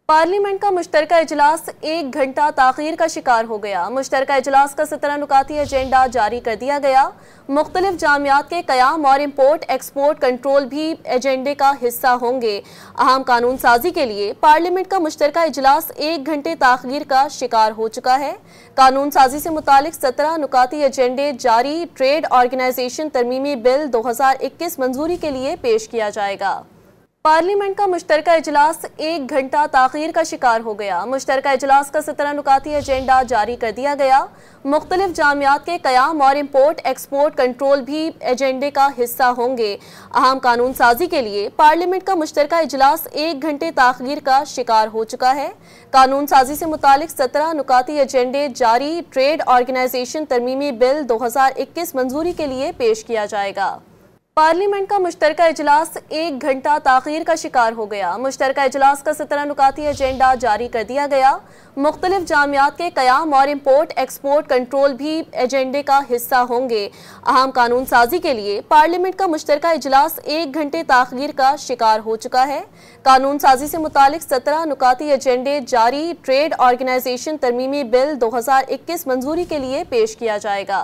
Parliament का मुश्तरका इजलास 1 घंटा ताखीर का शिकार हो गया। मुश्तरका इजलास का 17 नुकाती एजेंडा जारी कर दिया गया। मुख्तलिफ जामियात के क़याम और इम्पोर्ट एक्सपोर्ट कंट्रोल भी एजेंडे का हिस्सा होंगे। अहम कानून साजी के लिए पार्लियामेंट का मुश्तरका इजलास 1 घंटे ताखीर का शिकार हो चुका है। कानून साजी से मुतालिक 17 नुकाती एजेंडे जारी। ट्रेड ऑर्गेनाइजेशन तरमीमी बिल 2021 मंजूरी के लिए पेश किया जाएगा। पार्लियामेंट का मुश्तरका इजलास 1 घंटा ताखीर का शिकार हो गया। मुश्तरका इजलास का 17 नुकाती एजेंडा जारी कर दिया गया। मुख्तलिफ जामियात के क़याम और इम्पोर्ट एक्सपोर्ट कंट्रोल भी एजेंडे का हिस्सा होंगे। अहम कानून साजी के लिए पार्लियामेंट का मुश्तरका इजलास 1 घंटे ताखीर का शिकार हो चुका है। कानून साजी से मुतालिक 17 नुकाती एजेंडे जारी। ट्रेड ऑर्गेनाइजेशन तरमीमी बिल 2021 मंजूरी के लिए पेश किया जाएगा। पार्लियामेंट का मुश्तरका इजलास 1 घंटा ताखीर का शिकार हो गया। मुश्तरका इजलास का 17 नुकाती एजेंडा जारी कर दिया गया। मुख्तलिफ जामियात के क़याम और इम्पोर्ट एक्सपोर्ट कंट्रोल भी एजेंडे का हिस्सा होंगे। अहम कानून साजी के लिए पार्लियामेंट का मुश्तरका इजलास 1 घंटे ताखीर का शिकार हो चुका है। कानून साजी से मुतालिक 17 नुकाती एजेंडे जारी। ट्रेड ऑर्गेनाइजेशन तरमीमी बिल 2021 मंजूरी के लिए पेश किया जाएगा।